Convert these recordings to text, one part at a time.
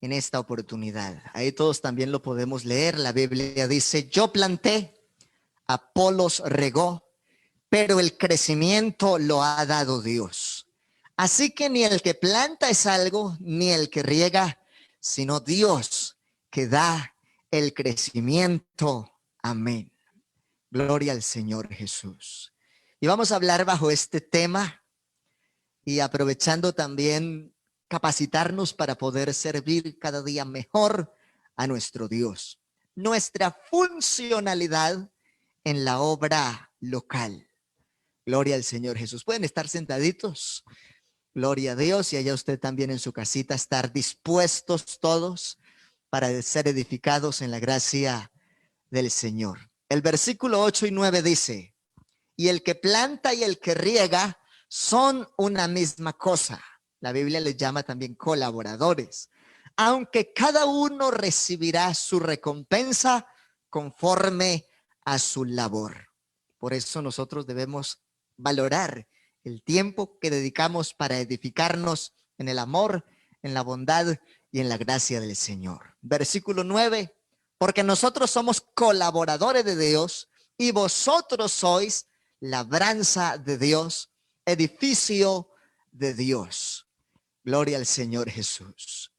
en esta oportunidad. Ahí todos también lo podemos leer. La Biblia dice, yo planté, Apolos regó, pero el crecimiento lo ha dado Dios. Así que ni el que planta es algo, ni el que riega, sino Dios que da el crecimiento. Amén. Gloria al Señor Jesús. Y vamos a hablar bajo este tema y aprovechando también capacitarnos para poder servir cada día mejor a nuestro Dios. Nuestra funcionalidad en la obra local. Gloria al Señor Jesús. Pueden estar sentaditos. Gloria a Dios. Y allá usted también en su casita estar dispuestos todos para ser edificados en la gracia del Señor. El versículo 8 y 9 dice, y el que planta y el que riega son una misma cosa. La Biblia les llama también colaboradores, aunque cada uno recibirá su recompensa conforme a su labor. Por eso nosotros debemos valorar el tiempo que dedicamos para edificarnos en el amor, en la bondad y en la gracia del Señor. Versículo 9, porque nosotros somos colaboradores de Dios y vosotros sois labranza de Dios, edificio de Dios. Gloria al Señor Jesús.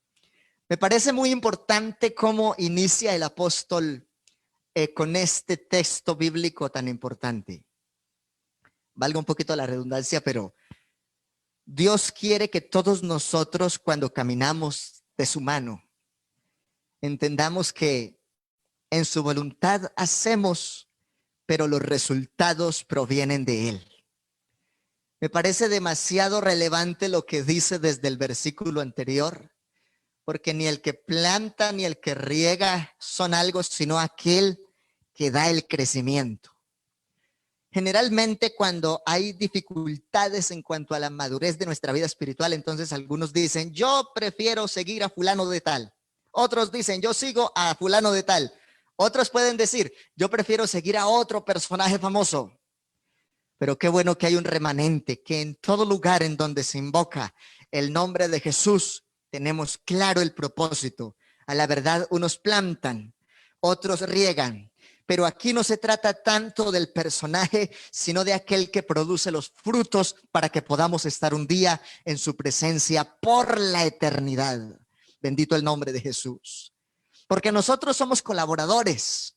Me parece muy importante cómo inicia el apóstol con este texto bíblico tan importante. Valga un poquito la redundancia, pero Dios quiere que todos nosotros cuando caminamos de su mano, entendamos que en su voluntad hacemos, pero los resultados provienen de Él. Me parece demasiado relevante lo que dice desde el versículo anterior, porque ni el que planta ni el que riega son algo, sino aquel que da el crecimiento. Generalmente cuando hay dificultades en cuanto a la madurez de nuestra vida espiritual, entonces algunos dicen, yo prefiero seguir a fulano de tal. Otros dicen, yo sigo a fulano de tal. Otros pueden decir, yo prefiero seguir a otro personaje famoso. Pero qué bueno que hay un remanente, que en todo lugar en donde se invoca el nombre de Jesús, tenemos claro el propósito. A la verdad, unos plantan, otros riegan. Pero aquí no se trata tanto del personaje, sino de aquel que produce los frutos para que podamos estar un día en su presencia por la eternidad. Bendito el nombre de Jesús. Porque nosotros somos colaboradores.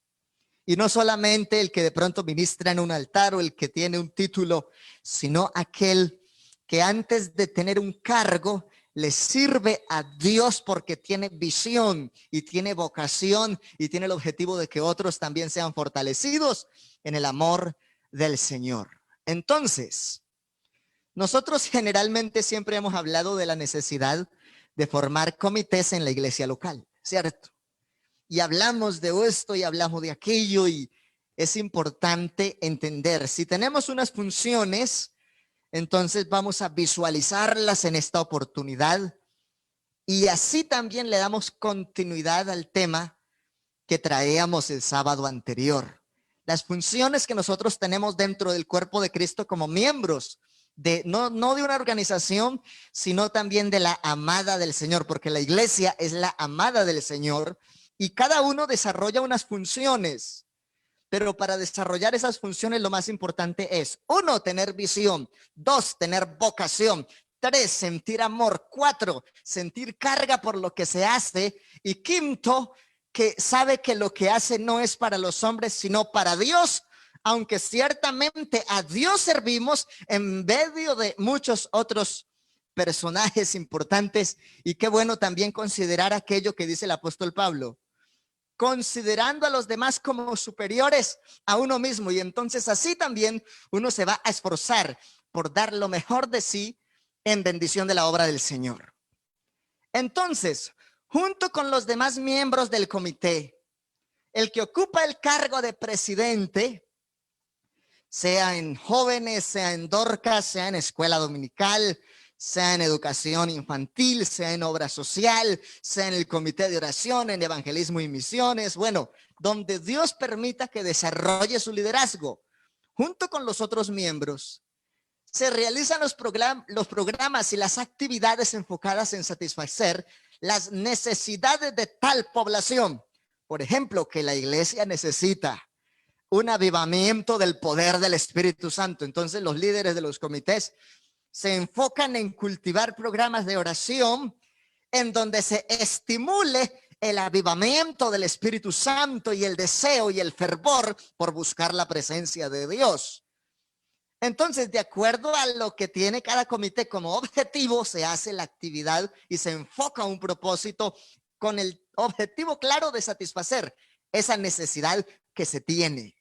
Y no solamente el que de pronto ministra en un altar o el que tiene un título, sino aquel que antes de tener un cargo le sirve a Dios porque tiene visión y tiene vocación y tiene el objetivo de que otros también sean fortalecidos en el amor del Señor. Entonces, nosotros generalmente siempre hemos hablado de la necesidad de formar comités en la iglesia local, ¿cierto? Y hablamos de esto y hablamos de aquello y es importante entender, si tenemos unas funciones, entonces vamos a visualizarlas en esta oportunidad y así también le damos continuidad al tema que traíamos el sábado anterior. Las funciones que nosotros tenemos dentro del cuerpo de Cristo como miembros de no de una organización, sino también de la amada del Señor, porque la iglesia es la amada del Señor y cada uno desarrolla unas funciones. Pero para desarrollar esas funciones lo más importante es, 1, tener visión, 2, tener vocación, 3, sentir amor, 4, sentir carga por lo que se hace y 5, que sabe que lo que hace no es para los hombres, sino para Dios, aunque ciertamente a Dios servimos en medio de muchos otros personajes importantes. Y qué bueno también considerar aquello que dice el apóstol Pablo, considerando a los demás como superiores a uno mismo, y entonces así también uno se va a esforzar por dar lo mejor de sí en bendición de la obra del Señor. Entonces, junto con los demás miembros del comité, el que ocupa el cargo de presidente, sea en jóvenes, sea en Dorcas, sea en escuela dominical, sea en educación infantil, sea en obra social, sea en el comité de oración, en evangelismo y misiones, bueno, donde Dios permita que desarrolle su liderazgo, junto con los otros miembros, se realizan los programas y las actividades enfocadas en satisfacer las necesidades de tal población. Por ejemplo, que la iglesia necesita un avivamiento del poder del Espíritu Santo. Entonces los líderes de los comités se enfocan en cultivar programas de oración en donde se estimule el avivamiento del Espíritu Santo y el deseo y el fervor por buscar la presencia de Dios. Entonces, de acuerdo a lo que tiene cada comité como objetivo, se hace la actividad y se enfoca un propósito con el objetivo claro de satisfacer esa necesidad que se tiene.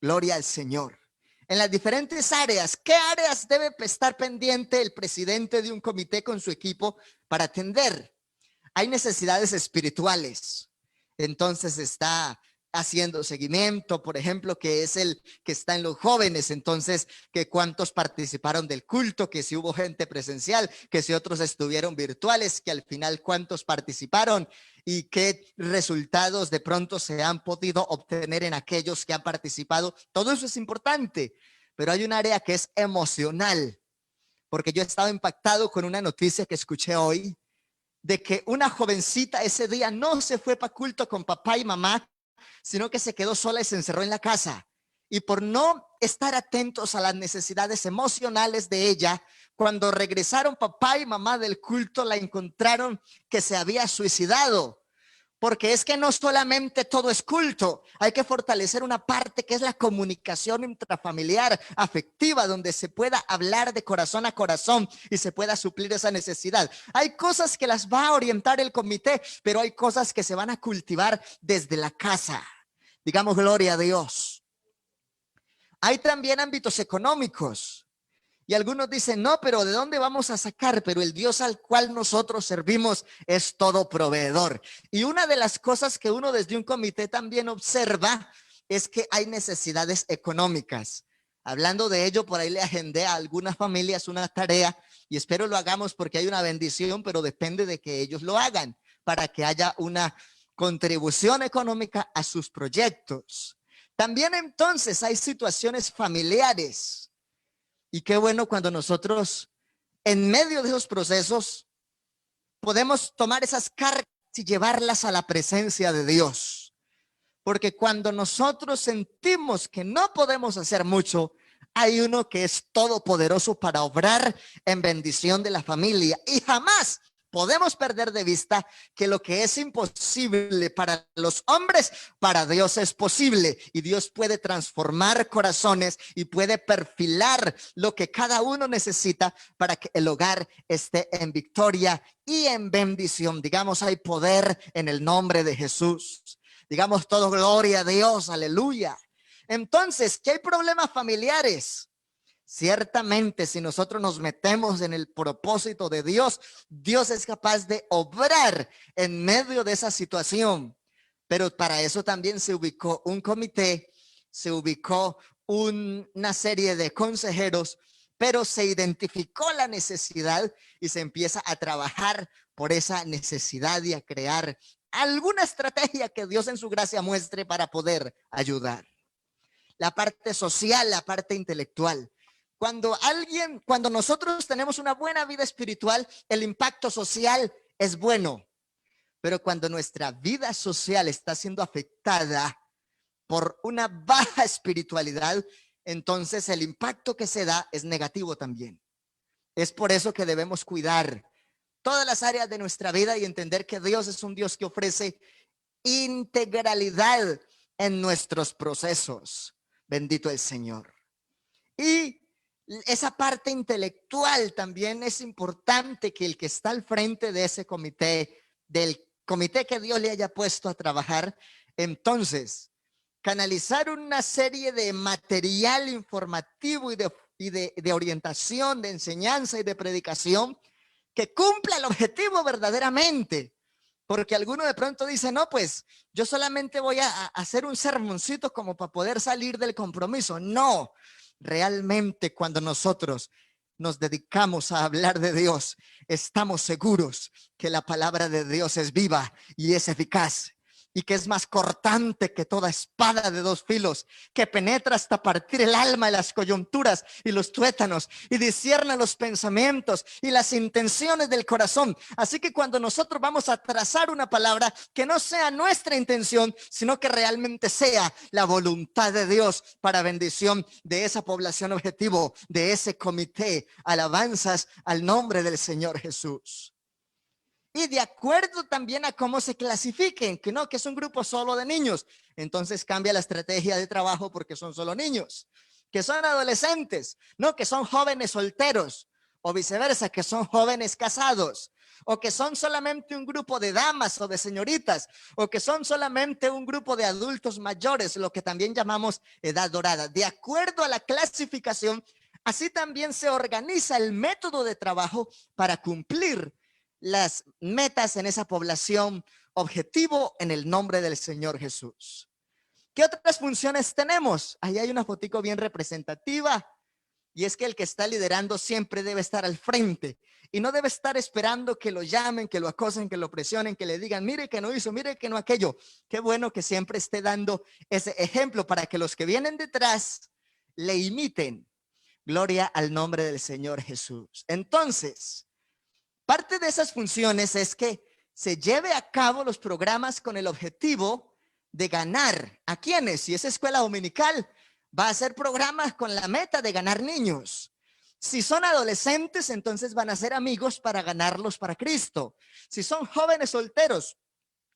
Gloria al Señor. En las diferentes áreas, ¿qué áreas debe estar pendiente el presidente de un comité con su equipo para atender? Hay necesidades espirituales. Entonces está haciendo seguimiento, por ejemplo, que es el que está en los jóvenes. Entonces, que cuántos participaron del culto, que si hubo gente presencial, que si otros estuvieron virtuales, que al final cuántos participaron y qué resultados de pronto se han podido obtener en aquellos que han participado. Todo eso es importante, pero hay un área que es emocional, porque yo he estado impactado con una noticia que escuché hoy de que una jovencita ese día no se fue para culto con papá y mamá, sino que se quedó sola y se encerró en la casa. Y por no estar atentos a las necesidades emocionales de ella, cuando regresaron papá y mamá del culto, la encontraron que se había suicidado. Porque es que no solamente todo es culto, hay que fortalecer una parte que es la comunicación intrafamiliar, afectiva, donde se pueda hablar de corazón a corazón y se pueda suplir esa necesidad. Hay cosas que las va a orientar el comité, pero hay cosas que se van a cultivar desde la casa. Digamos, gloria a Dios. Hay también ámbitos económicos. Y algunos dicen, no, pero ¿de dónde vamos a sacar? Pero el Dios al cual nosotros servimos es todo proveedor. Y una de las cosas que uno desde un comité también observa es que hay necesidades económicas. Hablando de ello, por ahí le agendé a algunas familias una tarea y espero lo hagamos porque hay una bendición, pero depende de que ellos lo hagan para que haya una contribución económica a sus proyectos. También entonces hay situaciones familiares. Y qué bueno cuando nosotros, en medio de esos procesos, podemos tomar esas cargas y llevarlas a la presencia de Dios. Porque cuando nosotros sentimos que no podemos hacer mucho, hay uno que es todopoderoso para obrar en bendición de la familia. Y jamás podemos perder de vista que lo que es imposible para los hombres, para Dios es posible. Y Dios puede transformar corazones y puede perfilar lo que cada uno necesita para que el hogar esté en victoria y en bendición. Digamos, hay poder en el nombre de Jesús. Digamos todo gloria a Dios, aleluya. Entonces, ¿qué hay problemas familiares? Ciertamente, si nosotros nos metemos en el propósito de Dios, Dios es capaz de obrar en medio de esa situación. Pero para eso también se ubicó un comité, se ubicó una serie de consejeros, pero se identificó la necesidad y se empieza a trabajar por esa necesidad y a crear alguna estrategia que Dios en su gracia muestre para poder ayudar. La parte social, la parte intelectual. Cuando nosotros tenemos una buena vida espiritual, el impacto social es bueno. Pero cuando nuestra vida social está siendo afectada por una baja espiritualidad, entonces el impacto que se da es negativo también. Es por eso que debemos cuidar todas las áreas de nuestra vida y entender que Dios es un Dios que ofrece integralidad en nuestros procesos. Bendito el Señor. Y esa parte intelectual también es importante, que el que está al frente de ese comité, del comité que Dios le haya puesto a trabajar, entonces canalizar una serie de material informativo y de orientación, de enseñanza y de predicación que cumpla el objetivo verdaderamente. Porque alguno de pronto dice, no, pues yo solamente voy a hacer un sermoncito como para poder salir del compromiso. No, realmente cuando nosotros nos dedicamos a hablar de Dios, estamos seguros que la palabra de Dios es viva y es eficaz. y que es más cortante que toda espada de dos filos, que penetra hasta partir el alma y las coyunturas y los tuétanos, y discierne los pensamientos y las intenciones del corazón. Así que cuando nosotros vamos a trazar una palabra, que no sea nuestra intención, sino que realmente sea la voluntad de Dios para bendición de esa población objetivo, de ese comité. Alabanzas al nombre del Señor Jesús. Y de acuerdo también a cómo se clasifiquen, que no, que es un grupo solo de niños, entonces cambia la estrategia de trabajo porque son solo niños. Que son adolescentes, no, que son jóvenes solteros, o viceversa, que son jóvenes casados, o que son solamente un grupo de damas o de señoritas, o que son solamente un grupo de adultos mayores, lo que también llamamos edad dorada. De acuerdo a la clasificación, así también se organiza el método de trabajo para cumplir las metas en esa población objetivo en el nombre del Señor Jesús. ¿Qué otras funciones tenemos? Ahí hay una fotico bien representativa, y es que el que está liderando siempre debe estar al frente y no debe estar esperando que lo llamen, que lo acosen, que lo presionen, que le digan, mire que no hizo, mire que no aquello. Qué bueno que siempre esté dando ese ejemplo para que los que vienen detrás le imiten. Gloria al nombre del Señor Jesús. Entonces, parte de esas funciones es que se lleve a cabo los programas con el objetivo de ganar. ¿A quiénes? Si es escuela dominical, va a hacer programas con la meta de ganar niños. Si son adolescentes, entonces van a ser amigos para ganarlos para Cristo. Si son jóvenes solteros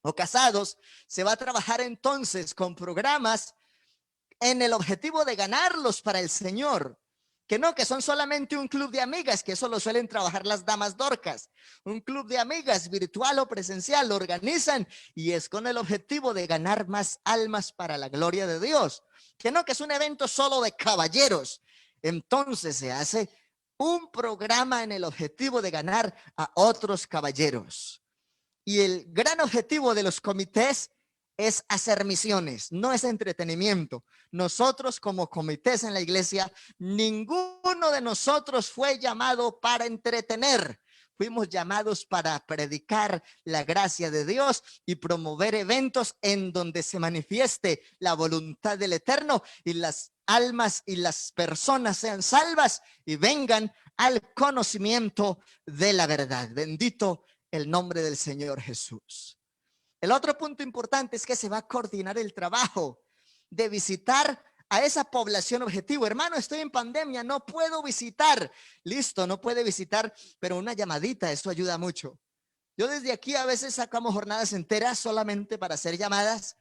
o casados, se va a trabajar entonces con programas en el objetivo de ganarlos para el Señor. Que no, que son solamente un club de amigas, que eso lo suelen trabajar las damas dorcas. Un club de amigas virtual o presencial lo organizan y es con el objetivo de ganar más almas para la gloria de Dios. Que no, que es un evento solo de caballeros. Entonces se hace un programa en el objetivo de ganar a otros caballeros. Y el gran objetivo de los comités es hacer misiones, no es entretenimiento. Nosotros como comités en la iglesia, ninguno de nosotros fue llamado para entretener. Fuimos llamados para predicar la gracia de Dios y promover eventos en donde se manifieste la voluntad del Eterno y las almas y las personas sean salvas y vengan al conocimiento de la verdad. Bendito el nombre del Señor Jesús. El otro punto importante es que se va a coordinar el trabajo de visitar a esa población objetivo. Hermano, estoy en pandemia, no puedo visitar. Listo, no puede visitar, pero una llamadita, esto ayuda mucho. Yo desde aquí a veces sacamos jornadas enteras solamente para hacer llamadas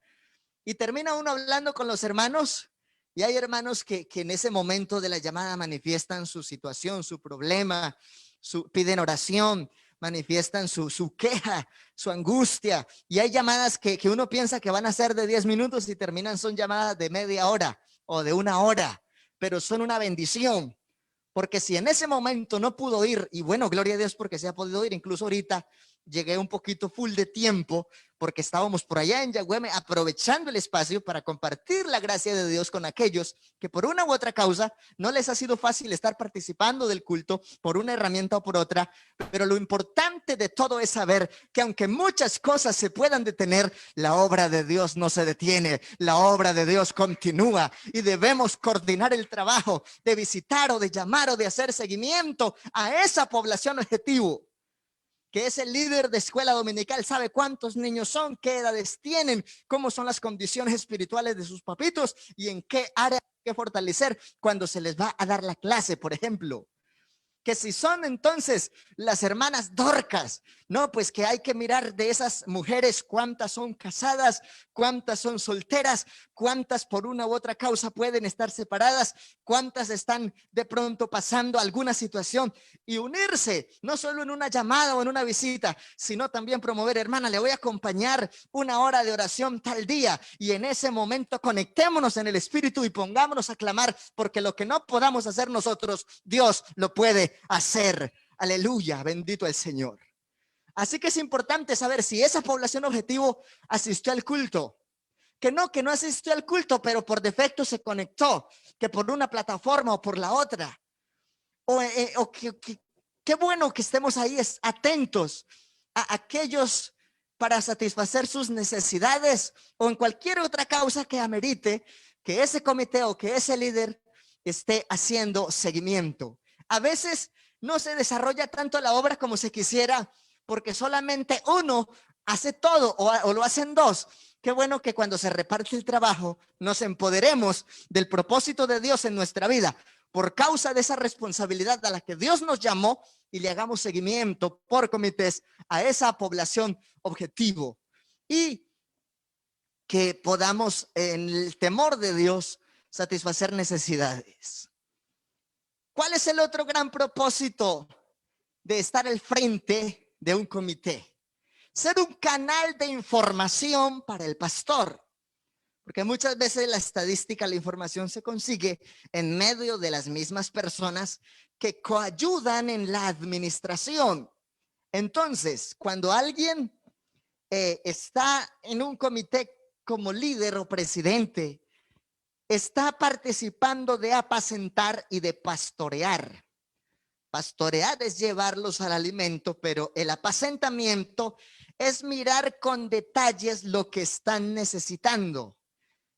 y termina uno hablando con los hermanos y hay hermanos que en ese momento de la llamada manifiestan su situación, su problema, piden oración, manifiestan su queja, su angustia. Y hay llamadas que uno piensa que van a ser de 10 minutos y terminan, son llamadas de media hora o de una hora, pero son una bendición. Porque si en ese momento no pudo ir, y bueno, gloria a Dios porque se ha podido ir, incluso ahorita llegué un poquito full de tiempo porque estábamos por allá en Yagüeme aprovechando el espacio para compartir la gracia de Dios con aquellos que por una u otra causa no les ha sido fácil estar participando del culto por una herramienta o por otra, pero lo importante de todo es saber que aunque muchas cosas se puedan detener, la obra de Dios no se detiene, la obra de Dios continúa y debemos coordinar el trabajo de visitar o de llamar o de hacer seguimiento a esa población objetivo. Que es el líder de escuela dominical, sabe cuántos niños son, qué edades tienen, cómo son las condiciones espirituales de sus papitos y en qué área hay que fortalecer cuando se les va a dar la clase, por ejemplo. Que si son entonces las hermanas Dorcas, no, pues que hay que mirar de esas mujeres cuántas son casadas, cuántas son solteras, cuántas por una u otra causa pueden estar separadas, cuántas están de pronto pasando alguna situación y unirse, no solo en una llamada o en una visita, sino también promover, hermana, le voy a acompañar una hora de oración tal día y en ese momento conectémonos en el espíritu y pongámonos a clamar porque lo que no podamos hacer nosotros, Dios lo puede hacer. Aleluya, bendito el Señor. Así que es importante saber si esa población objetivo asistió al culto, que no asistió al culto, pero por defecto se conectó, que por una plataforma o por la otra, o que qué bueno que estemos ahí atentos a aquellos para satisfacer sus necesidades o en cualquier otra causa que amerite que ese comité o que ese líder esté haciendo seguimiento. A veces no se desarrolla tanto la obra como se quisiera porque solamente uno hace todo o lo hacen dos. Qué bueno que cuando se reparte el trabajo nos empoderemos del propósito de Dios en nuestra vida por causa de esa responsabilidad a la que Dios nos llamó y le hagamos seguimiento por comités a esa población objetivo y que podamos en el temor de Dios satisfacer necesidades. ¿Cuál es el otro gran propósito de estar al frente de un comité? Ser un canal de información para el pastor. Porque muchas veces la estadística, la información se consigue en medio de las mismas personas que coayudan en la administración. Entonces, cuando alguien está en un comité como líder o presidente, está participando de apacentar y de pastorear. Pastorear es llevarlos al alimento, pero el apacentamiento es mirar con detalles lo que están necesitando.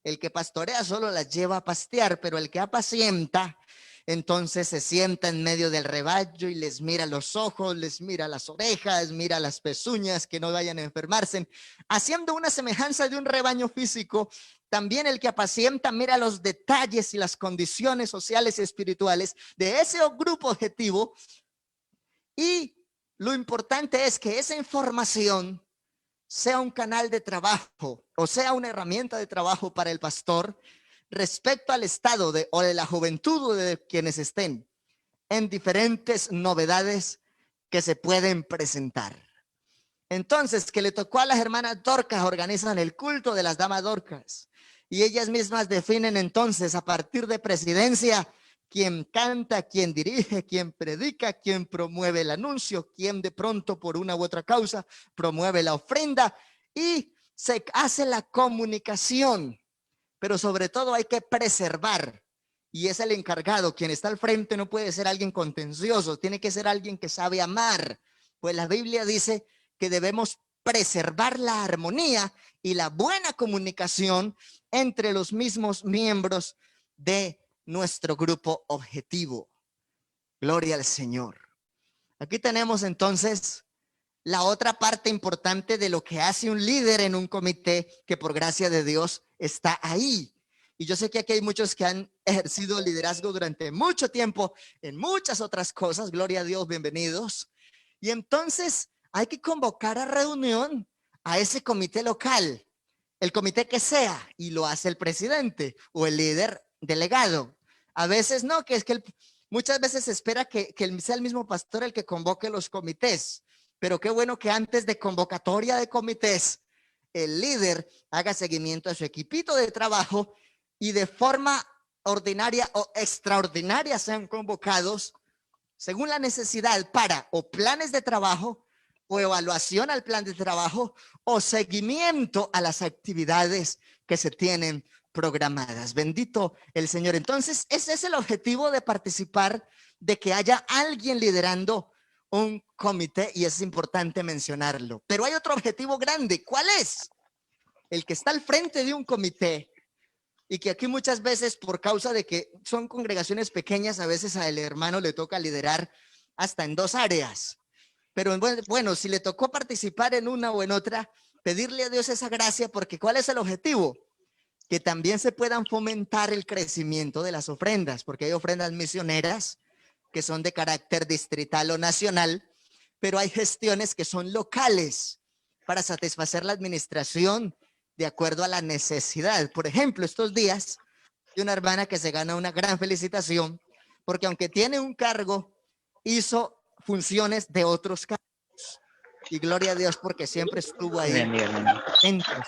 El que pastorea solo las lleva a pastear, pero el que apacienta, entonces se sienta en medio del rebaño y les mira los ojos, les mira las orejas, mira las pezuñas, que no vayan a enfermarse. Haciendo una semejanza de un rebaño físico, también el que apacienta mira los detalles y las condiciones sociales y espirituales de ese grupo objetivo. Y lo importante es que esa información sea un canal de trabajo o sea una herramienta de trabajo para el pastor respecto al estado o de la juventud o de quienes estén en diferentes novedades que se pueden presentar. Entonces, que le tocó a las hermanas Dorcas, organizan el culto de las damas Dorcas y ellas mismas definen entonces a partir de presidencia quién canta, quién dirige, quién predica, quién promueve el anuncio, quién de pronto por una u otra causa promueve la ofrenda y se hace la comunicación, pero sobre todo hay que preservar y es el encargado, quien está al frente no puede ser alguien contencioso, tiene que ser alguien que sabe amar, pues la Biblia dice que debemos preservar la armonía y la buena comunicación entre los mismos miembros de nuestro grupo objetivo. Gloria al Señor. Aquí tenemos entonces la otra parte importante de lo que hace un líder en un comité que por gracia de Dios está ahí. Y yo sé que aquí hay muchos que han ejercido liderazgo durante mucho tiempo en muchas otras cosas. Gloria a Dios, bienvenidos. Y entonces hay que convocar a reunión a ese comité local, el comité que sea, y lo hace el presidente o el líder delegado. A veces no, que es que muchas veces se espera que sea el mismo pastor el que convoque los comités, pero qué bueno que antes de convocatoria de comités, el líder haga seguimiento a su equipito de trabajo y de forma ordinaria o extraordinaria sean convocados según la necesidad para o planes de trabajo o evaluación al plan de trabajo o seguimiento a las actividades que se tienen programadas. Bendito el Señor. Entonces, ese es el objetivo de participar, de que haya alguien liderando un comité y es importante mencionarlo. Pero hay otro objetivo grande. ¿Cuál es? El que está al frente de un comité y que aquí muchas veces por causa de que son congregaciones pequeñas, a veces al hermano le toca liderar hasta en dos áreas. Pero bueno, si le tocó participar en una o en otra, pedirle a Dios esa gracia, porque ¿cuál es el objetivo? Que también se puedan fomentar el crecimiento de las ofrendas, porque hay ofrendas misioneras que son de carácter distrital o nacional, pero hay gestiones que son locales para satisfacer la administración de acuerdo a la necesidad. Por ejemplo, estos días hay una hermana que se gana una gran felicitación porque aunque tiene un cargo, hizo funciones de otros cargos. Y gloria a Dios porque siempre estuvo ahí, atentos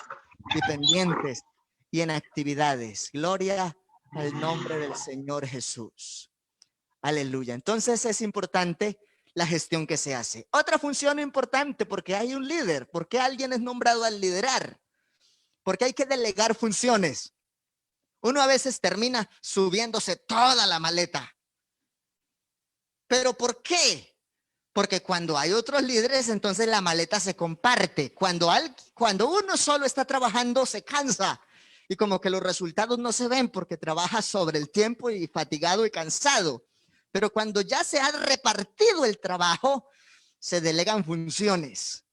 y pendientes y en actividades. Gloria al nombre del Señor Jesús. Aleluya. Entonces es importante la gestión que se hace. Otra función importante, porque hay un líder, porque alguien es nombrado al liderar, porque hay que delegar funciones. Uno a veces termina subiéndose toda la maleta. ¿Pero por qué? Porque cuando hay otros líderes, entonces la maleta se comparte. Cuando uno solo está trabajando, se cansa. Y como que los resultados no se ven porque trabaja sobre el tiempo y fatigado y cansado. Pero cuando ya se ha repartido el trabajo, se delegan funciones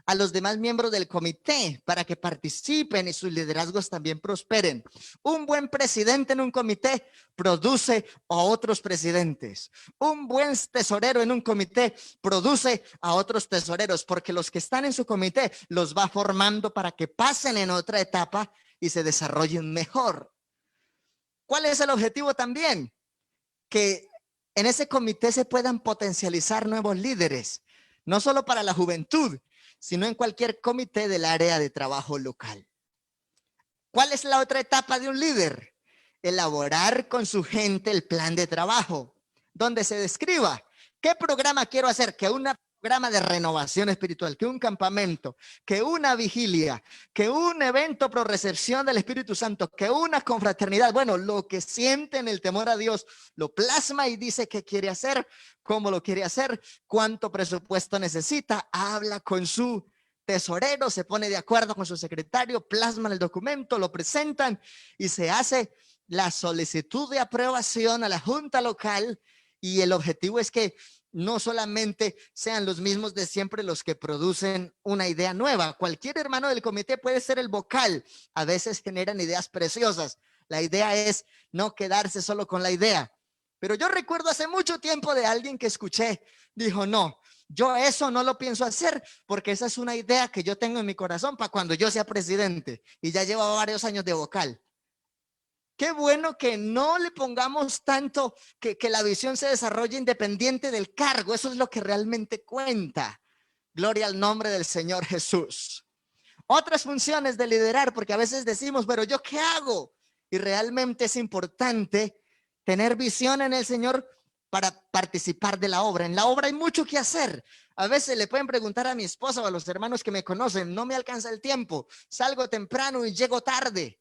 a los demás miembros del comité para que participen y sus liderazgos también prosperen. Un buen presidente en un comité produce a otros presidentes. Un buen tesorero en un comité produce a otros tesoreros, porque los que están en su comité los va formando para que pasen en otra etapa y se desarrollen mejor. ¿Cuál es el objetivo también? Que en ese comité se puedan potencializar nuevos líderes, no solo para la juventud, sino en cualquier comité del área de trabajo local. ¿Cuál es la otra etapa de un líder? Elaborar con su gente el plan de trabajo, donde se describa qué programa quiero hacer, que un programa de renovación espiritual, que un campamento, que una vigilia, que un evento pro recepción del Espíritu Santo, que una confraternidad. Bueno, lo que siente en el temor a Dios, lo plasma y dice qué quiere hacer, cómo lo quiere hacer, cuánto presupuesto necesita, habla con su tesorero, se pone de acuerdo con su secretario, plasman el documento, lo presentan y se hace la solicitud de aprobación a la junta local, y el objetivo es que no solamente sean los mismos de siempre los que producen una idea nueva. Cualquier hermano del comité puede ser el vocal. A veces generan ideas preciosas. La idea es no quedarse solo con la idea. Pero yo recuerdo hace mucho tiempo de alguien que escuché, dijo, no, yo eso no lo pienso hacer porque esa es una idea que yo tengo en mi corazón para cuando yo sea presidente, y ya lleva varios años de vocal. Qué bueno que no le pongamos tanto, que la visión se desarrolle independiente del cargo. Eso es lo que realmente cuenta. Gloria al nombre del Señor Jesús. Otras funciones de liderar, porque a veces decimos, pero ¿yo qué hago? Y realmente es importante tener visión en el Señor para participar de la obra. En la obra hay mucho que hacer. A veces le pueden preguntar a mi esposa o a los hermanos que me conocen, no me alcanza el tiempo, salgo temprano y llego tarde.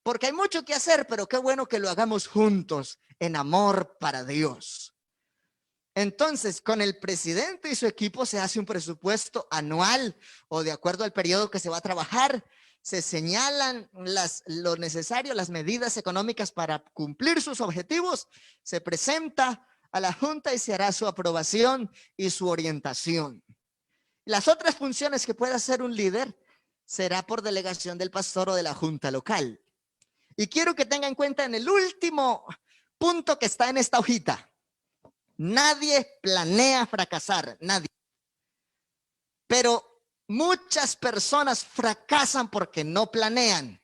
Porque hay mucho que hacer, pero qué bueno que lo hagamos juntos, en amor para Dios. Entonces, con el presidente y su equipo se hace un presupuesto anual o de acuerdo al periodo que se va a trabajar. Se señalan lo necesario, las medidas económicas para cumplir sus objetivos. Se presenta a la junta y se hará su aprobación y su orientación. Las otras funciones que puede hacer un líder será por delegación del pastor o de la junta local. Y quiero que tenga en cuenta en el último punto que está en esta hojita. Nadie planea fracasar, nadie. Pero muchas personas fracasan porque no planean.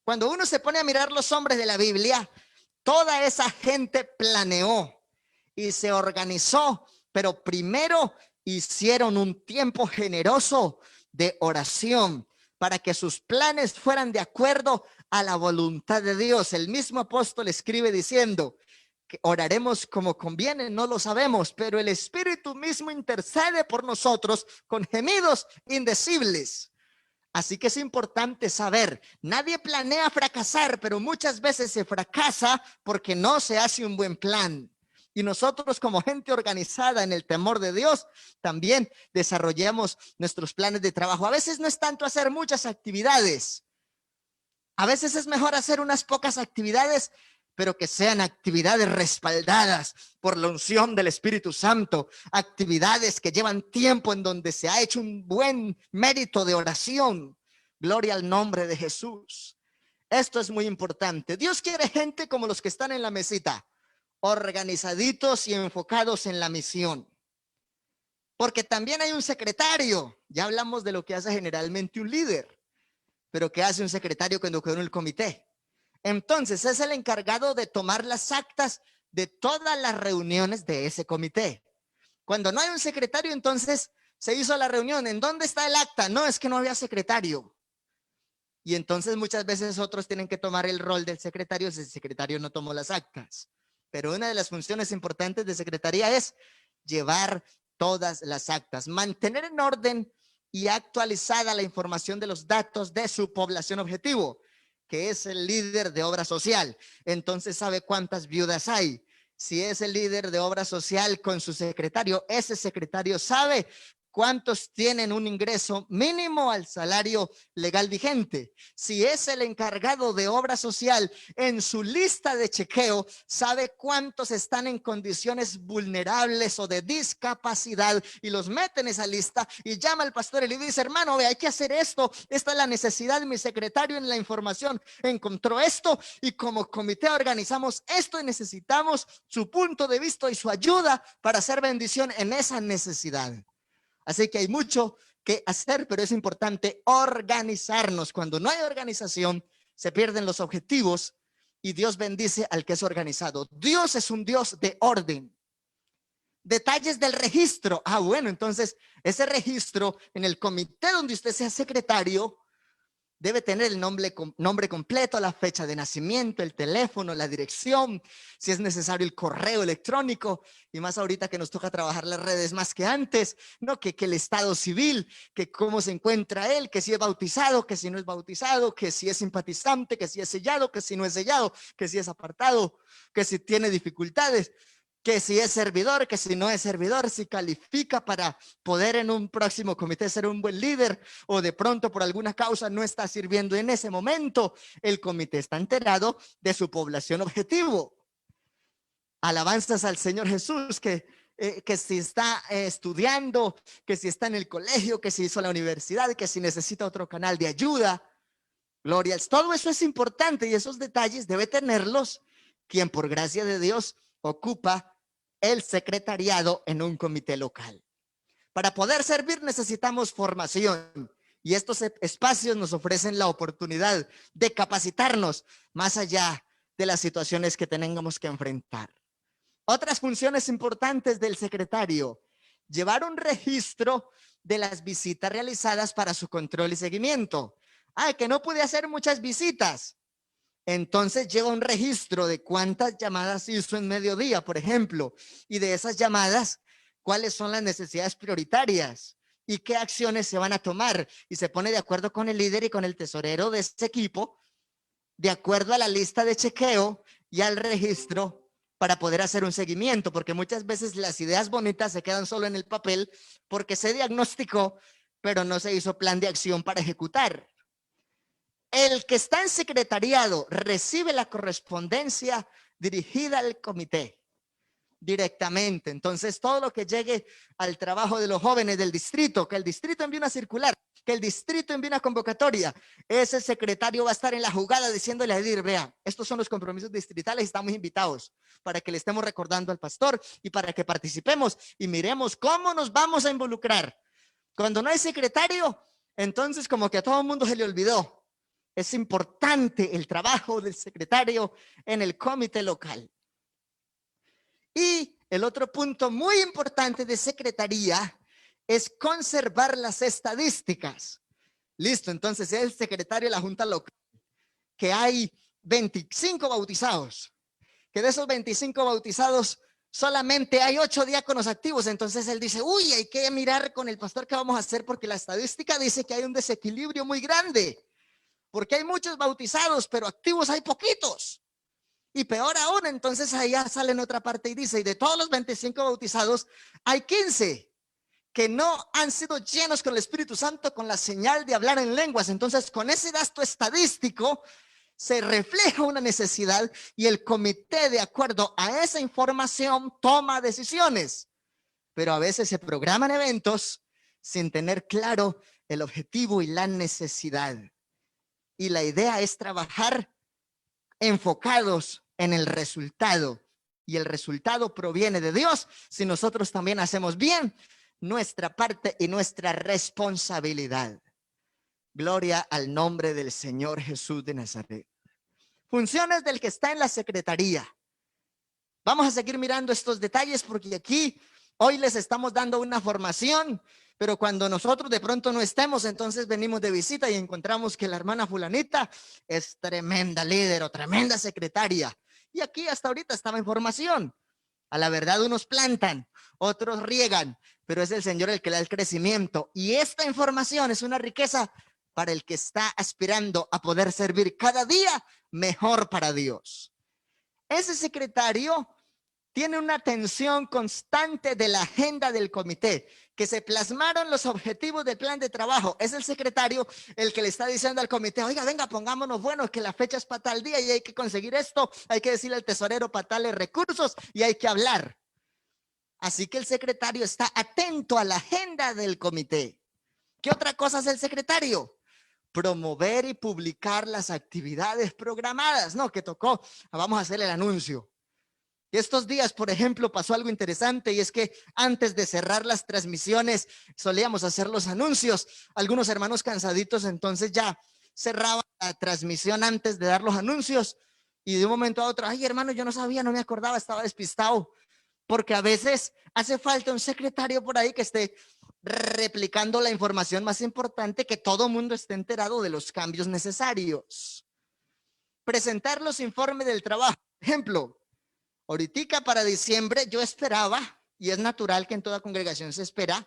Cuando uno se pone a mirar los hombres de la Biblia, toda esa gente planeó y se organizó, pero primero hicieron un tiempo generoso de oración para que sus planes fueran de acuerdo a la voluntad de Dios. El mismo apóstol escribe diciendo que oraremos como conviene, no lo sabemos, pero el Espíritu mismo intercede por nosotros con gemidos indecibles. Así que es importante saber, nadie planea fracasar, pero muchas veces se fracasa porque no se hace un buen plan. Y nosotros, como gente organizada en el temor de Dios, también desarrollamos nuestros planes de trabajo. A veces no es tanto hacer muchas actividades. A veces es mejor hacer unas pocas actividades, pero que sean actividades respaldadas por la unción del Espíritu Santo, actividades que llevan tiempo, en donde se ha hecho un buen mérito de oración. Gloria al nombre de Jesús. Esto es muy importante. Dios quiere gente como los que están en la mesita, organizaditos y enfocados en la misión. Porque también hay un secretario. Ya hablamos de lo que hace generalmente un líder, pero ¿qué hace un secretario cuando queda en el comité? Entonces es el encargado de tomar las actas de todas las reuniones de ese comité. Cuando no hay un secretario, entonces se hizo la reunión. ¿En dónde está el acta? No, es que no había secretario. Y entonces muchas veces otros tienen que tomar el rol del secretario si el secretario no tomó las actas. Pero una de las funciones importantes de secretaría es llevar todas las actas, mantener en orden y actualizada la información de los datos de su población objetivo, que es el líder de obra social. Entonces sabe cuántas viudas hay, Si es el líder de obra social con su secretario, ese secretario sabe cuántos tienen un ingreso mínimo al salario legal vigente. Si es el encargado de obra social, en su lista de chequeo sabe cuántos están en condiciones vulnerables o de discapacidad y los mete en esa lista y llama al pastor y le dice: hermano, ve, hay que hacer esto, esta es la necesidad. Mi secretario en la información encontró esto y como comité organizamos esto y necesitamos su punto de vista y su ayuda para hacer bendición en esa necesidad. Así que hay mucho que hacer, pero es importante organizarnos. Cuando no hay organización, se pierden los objetivos y Dios bendice al que es organizado. Dios es un Dios de orden. Detalles del registro. Bueno, entonces ese registro en el comité donde usted sea secretario debe tener el nombre completo, la fecha de nacimiento, el teléfono, la dirección, si es necesario el correo electrónico, y más ahorita que nos toca trabajar las redes más que antes, ¿no? Que el estado civil, que cómo se encuentra él, que si es bautizado, que si no es bautizado, que si es simpatizante, que si es sellado, que si no es sellado, que si es apartado, que si tiene dificultades, que si es servidor, que si no es servidor, si califica para poder en un próximo comité ser un buen líder, o de pronto por alguna causa no está sirviendo en ese momento. El comité está enterado de su población objetivo. Alabanzas al Señor Jesús, que si está estudiando, que si está en el colegio, que si hizo la universidad, que si necesita otro canal de ayuda. Gloria, todo eso es importante y esos detalles debe tenerlos quien por gracia de Dios ocupa el secretariado en un comité local. Para poder servir necesitamos formación y estos espacios nos ofrecen la oportunidad de capacitarnos más allá de las situaciones que tengamos que enfrentar. Otras funciones importantes del secretario: llevar un registro de las visitas realizadas para su control y seguimiento. Que no pude hacer muchas visitas. Entonces lleva un registro de cuántas llamadas hizo en mediodía, por ejemplo, y de esas llamadas, cuáles son las necesidades prioritarias y qué acciones se van a tomar. Y se pone de acuerdo con el líder y con el tesorero de ese equipo, de acuerdo a la lista de chequeo y al registro, para poder hacer un seguimiento, porque muchas veces las ideas bonitas se quedan solo en el papel porque se diagnosticó, pero no se hizo plan de acción para ejecutar. El que está en secretariado recibe la correspondencia dirigida al comité directamente. Entonces, todo lo que llegue al trabajo de los jóvenes del distrito, que el distrito envíe una circular, que el distrito envíe una convocatoria, ese secretario va a estar en la jugada diciéndole a Edir: vea, estos son los compromisos distritales, estamos invitados para que le estemos recordando al pastor y para que participemos y miremos cómo nos vamos a involucrar. Cuando no hay secretario, entonces como que a todo el mundo se le olvidó. Es importante el trabajo del secretario en el comité local. Y el otro punto muy importante de secretaría es conservar las estadísticas. Listo, entonces es el secretario de la junta local, que hay 25 bautizados, que de esos 25 bautizados solamente hay 8 diáconos activos. Entonces él dice: uy, hay que mirar con el pastor qué vamos a hacer, porque la estadística dice que hay un desequilibrio muy grande. Porque hay muchos bautizados, pero activos hay poquitos. Y peor aún, entonces allá sale en otra parte y dice: y de todos los 25 bautizados, hay 15 que no han sido llenos con el Espíritu Santo, con la señal de hablar en lenguas. Entonces, con ese dato estadístico, se refleja una necesidad y el comité, de acuerdo a esa información, toma decisiones. Pero a veces se programan eventos sin tener claro el objetivo y la necesidad. Y la idea es trabajar enfocados en el resultado. Y el resultado proviene de Dios si nosotros también hacemos bien nuestra parte y nuestra responsabilidad. Gloria al nombre del Señor Jesús de Nazaret. Funciones del que está en la secretaría. Vamos a seguir mirando estos detalles porque aquí hoy les estamos dando una formación, pero cuando nosotros de pronto no estemos, entonces venimos de visita y encontramos que la hermana fulanita es tremenda líder o tremenda secretaria. Y aquí hasta ahorita estaba en formación. A la verdad, unos plantan, otros riegan, pero es el Señor el que le da el crecimiento. Y esta información es una riqueza para el que está aspirando a poder servir cada día mejor para Dios. Ese secretario tiene una atención constante de la agenda del comité, que se plasmaron los objetivos del plan de trabajo. Es el secretario el que le está diciendo al comité, oiga, venga, pongámonos buenos, que la fecha es para tal día y hay que conseguir esto, hay que decirle al tesorero para tales recursos y hay que hablar. Así que el secretario está atento a la agenda del comité. ¿Qué otra cosa hace el secretario? Promover y publicar las actividades programadas. No, que tocó, vamos a hacer el anuncio. Y estos días, por ejemplo, pasó algo interesante y es que antes de cerrar las transmisiones solíamos hacer los anuncios. Algunos hermanos cansaditos entonces ya cerraban la transmisión antes de dar los anuncios y de un momento a otro, ay hermano, yo no sabía, no me acordaba, estaba despistado. Porque a veces hace falta un secretario por ahí que esté replicando la información más importante, que todo mundo esté enterado de los cambios necesarios. Presentar los informes del trabajo. Ejemplo, ahorita para diciembre yo esperaba, y es natural que en toda congregación se espera,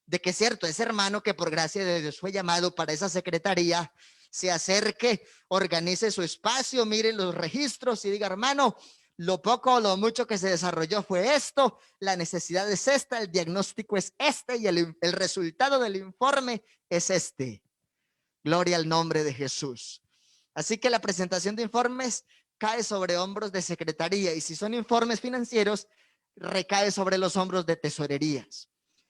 de que cierto, ese hermano que por gracia de Dios fue llamado para esa secretaría, se acerque, organice su espacio, mire los registros y diga, hermano, lo poco o lo mucho que se desarrolló fue esto, la necesidad es esta, el diagnóstico es este y el resultado del informe es este. Gloria al nombre de Jesús. Así que la presentación de informes cae sobre hombros de secretaría y si son informes financieros, recae sobre los hombros de tesorerías.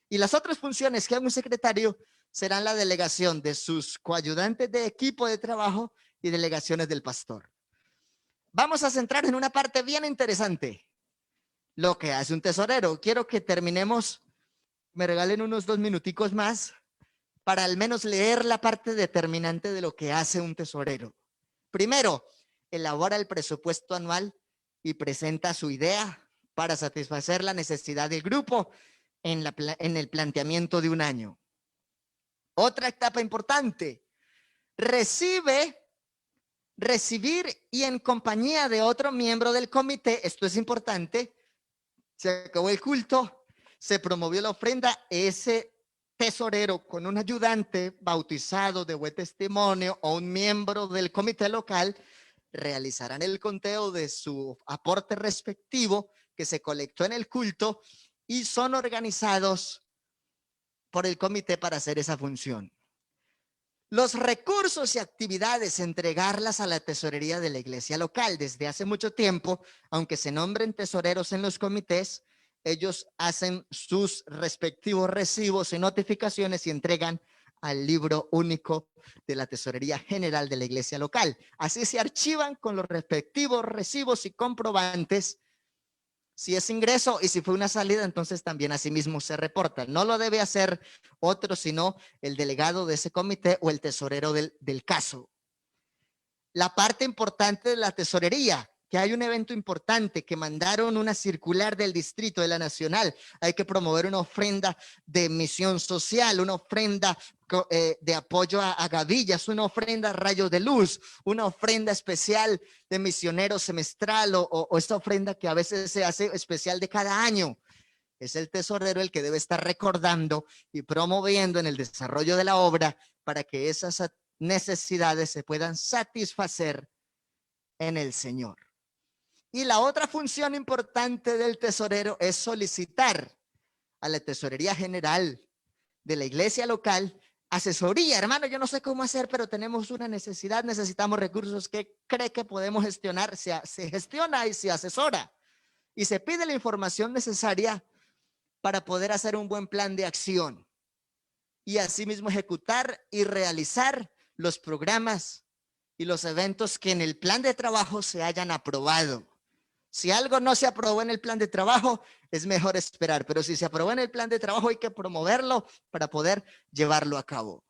Y las otras funciones que haga un secretario serán la delegación de sus coayudantes de equipo de trabajo y delegaciones del pastor. Vamos a centrar en una parte bien interesante, lo que hace un tesorero. Quiero que terminemos, me regalen unos 2 minuticos más para al menos leer la parte determinante de lo que hace un tesorero. Primero, elabora el presupuesto anual y presenta su idea para satisfacer la necesidad del grupo en el planteamiento de un año. Otra etapa importante, recibir y en compañía de otro miembro del comité, esto es importante, se acabó el culto, se promovió la ofrenda, ese tesorero con un ayudante bautizado de buen testimonio o un miembro del comité local realizarán el conteo de su aporte respectivo que se colectó en el culto y son organizados por el comité para hacer esa función. Los recursos y actividades, entregarlas a la tesorería de la iglesia local. Desde hace mucho tiempo, aunque se nombren tesoreros en los comités, ellos hacen sus respectivos recibos y notificaciones y entregan al libro único de la tesorería general de la iglesia local. Así se archivan con los respectivos recibos y comprobantes. Si es ingreso y si fue una salida, entonces también asimismo se reporta. No lo debe hacer otro, sino el delegado de ese comité o el tesorero del caso. La parte importante de la tesorería, que hay un evento importante, que mandaron una circular del distrito de la nacional. Hay que promover una ofrenda de misión social, una ofrenda de apoyo a Gavillas, una ofrenda a Rayos de Luz, una ofrenda especial de misionero semestral o esta ofrenda que a veces se hace especial de cada año. Es el tesorero el que debe estar recordando y promoviendo en el desarrollo de la obra para que esas necesidades se puedan satisfacer en el Señor. Y la otra función importante del tesorero es solicitar a la tesorería general de la iglesia local asesoría. Hermano, yo no sé cómo hacer, pero tenemos una necesidad, necesitamos recursos. ¿Qué cree que podemos gestionar? Se gestiona y se asesora y se pide la información necesaria para poder hacer un buen plan de acción y asimismo ejecutar y realizar los programas y los eventos que en el plan de trabajo se hayan aprobado. Si algo no se aprobó en el plan de trabajo, es mejor esperar, pero si se aprobó en el plan de trabajo hay que promoverlo para poder llevarlo a cabo.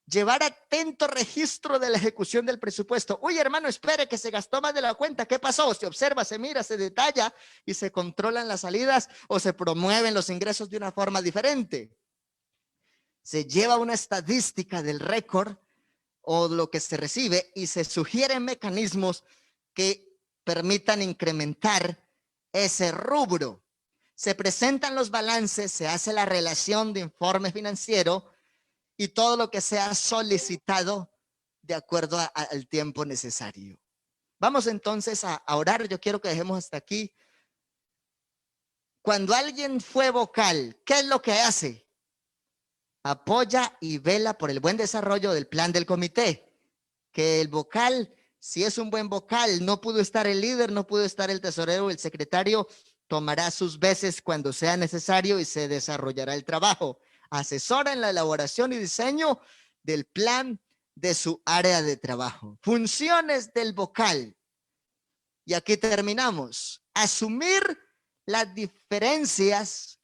Llevar atento registro de la ejecución del presupuesto. Uy, hermano, espere que se gastó más de la cuenta. ¿Qué pasó? Se observa, se mira, se detalla y se controlan las salidas o se promueven los ingresos de una forma diferente. Se lleva una estadística del récord o lo que se recibe y se sugieren mecanismos que permitan incrementar ese rubro. Se presentan los balances, se hace la relación de informe financiero y todo lo que sea solicitado de acuerdo al tiempo necesario. Vamos entonces a orar. Yo quiero que dejemos hasta aquí Cuando alguien fue vocal, ¿qué es lo que hace? Apoya y vela por el buen desarrollo del plan del comité. Que el vocal, si es un buen vocal, no pudo estar el líder, no pudo estar el tesorero, el secretario, tomará sus veces cuando sea necesario y se desarrollará el trabajo. Asesora en la elaboración y diseño del plan de su área de trabajo. Funciones del vocal. Y aquí terminamos. Asumir las diferencias,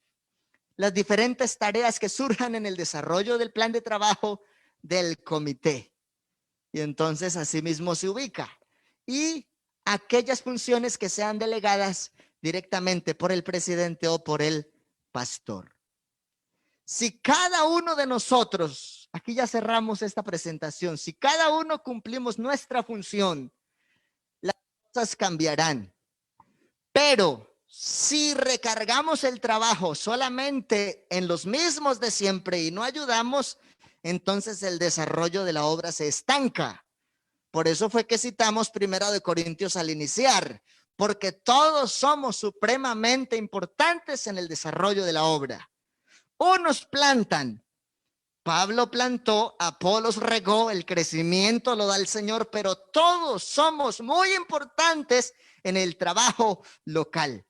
las diferentes tareas que surjan en el desarrollo del plan de trabajo del comité. Y entonces asimismo se ubica. Y aquellas funciones que sean delegadas directamente por el presidente o por el pastor. Si cada uno de nosotros, aquí ya cerramos esta presentación, si cada uno cumplimos nuestra función, las cosas cambiarán. Pero si recargamos el trabajo solamente en los mismos de siempre y no ayudamos, entonces el desarrollo de la obra se estanca. Por eso fue que citamos 1 Corintios al iniciar, porque todos somos supremamente importantes en el desarrollo de la obra. Unos plantan, Pablo plantó, Apolos regó, el crecimiento lo da el Señor, pero todos somos muy importantes en el trabajo local.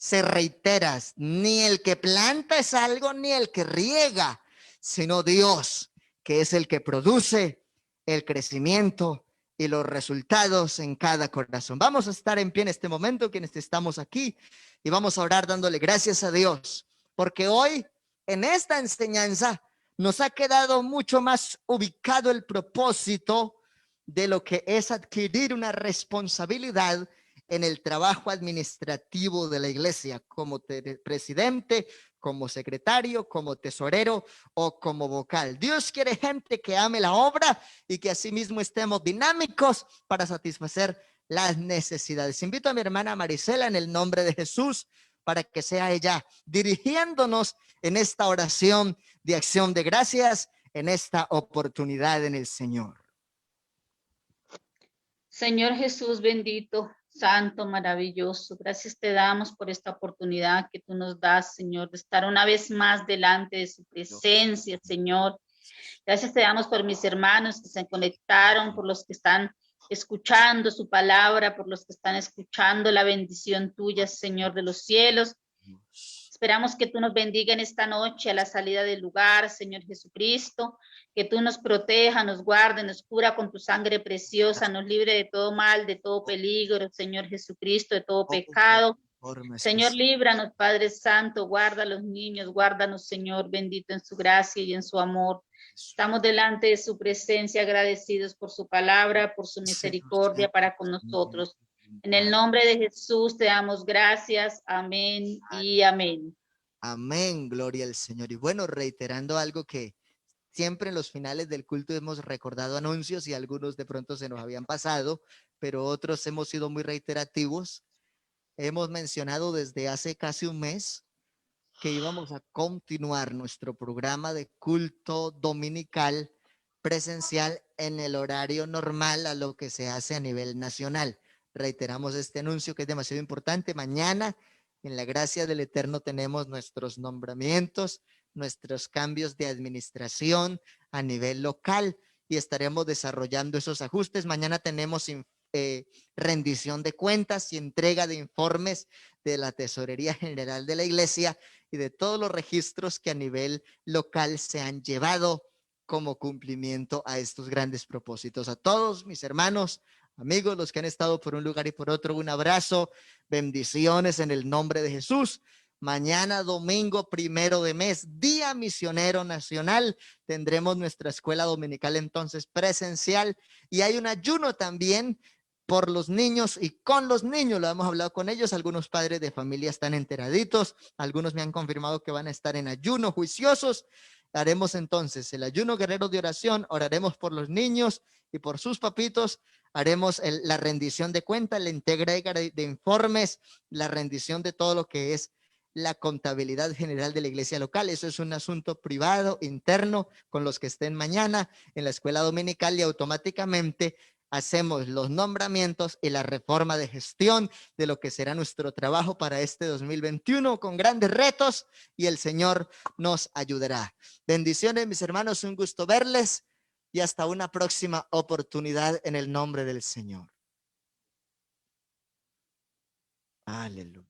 Se reitera, ni el que planta es algo, ni el que riega, sino Dios, que es el que produce el crecimiento y los resultados en cada corazón. Vamos a estar en pie en este momento, quienes estamos aquí, y vamos a orar dándole gracias a Dios, porque hoy en esta enseñanza nos ha quedado mucho más ubicado el propósito de lo que es adquirir una responsabilidad en el trabajo administrativo de la iglesia, como presidente, como secretario, como tesorero o como vocal. Dios quiere gente que ame la obra y que asimismo estemos dinámicos para satisfacer las necesidades. Invito a mi hermana Marisela en el nombre de Jesús para que sea ella dirigiéndonos en esta oración de acción de gracias, en esta oportunidad en el Señor. Señor Jesús bendito, santo, maravilloso, gracias te damos por esta oportunidad que tú nos das, Señor, de estar una vez más delante de su presencia, Señor. Gracias te damos por mis hermanos que se conectaron, por los que están escuchando su palabra, por los que están escuchando la bendición tuya, Señor de los cielos. Esperamos que tú nos bendiga en esta noche a la salida del lugar, Señor Jesucristo, que tú nos proteja, nos guarde, nos cura con tu sangre preciosa, nos libre de todo mal, de todo peligro, Señor Jesucristo, de todo pecado. Señor, líbranos, Padre Santo, guarda a los niños, guárdanos, Señor, bendito en su gracia y en su amor. Estamos delante de su presencia, agradecidos por su palabra, por su misericordia para con nosotros. En el nombre de Jesús te damos gracias. Amén y amén. Amén, gloria al Señor. Y bueno, reiterando algo que siempre en los finales del culto hemos recordado anuncios y algunos de pronto se nos habían pasado, pero otros hemos sido muy reiterativos. Hemos mencionado desde hace casi un mes que íbamos a continuar nuestro programa de culto dominical presencial en el horario normal a lo que se hace a nivel nacional. Reiteramos este anuncio que es demasiado importante. Mañana, en la gracia del Eterno, tenemos nuestros nombramientos, nuestros cambios de administración a nivel local y estaremos desarrollando esos ajustes. Mañana tenemos rendición de cuentas y entrega de informes de la Tesorería General de la Iglesia y de todos los registros que a nivel local se han llevado como cumplimiento a estos grandes propósitos. A todos mis hermanos, amigos, los que han estado por un lugar y por otro, un abrazo, bendiciones en el nombre de Jesús. Mañana domingo 1 de mes, Día Misionero Nacional, tendremos nuestra escuela dominical entonces presencial y hay un ayuno también por los niños y con los niños, lo hemos hablado con ellos, algunos padres de familia están enteraditos, algunos me han confirmado que van a estar en ayuno juiciosos. Haremos entonces el ayuno guerrero de oración, oraremos por los niños y por sus papitos, haremos la rendición de cuentas, la entrega de informes, la rendición de todo lo que es la contabilidad general de la iglesia local. Eso es un asunto privado, interno, con los que estén mañana en la escuela dominical y automáticamente hacemos los nombramientos y la reforma de gestión de lo que será nuestro trabajo para este 2021 con grandes retos, y el Señor nos ayudará. Bendiciones, mis hermanos, un gusto verles y hasta una próxima oportunidad en el nombre del Señor. Aleluya.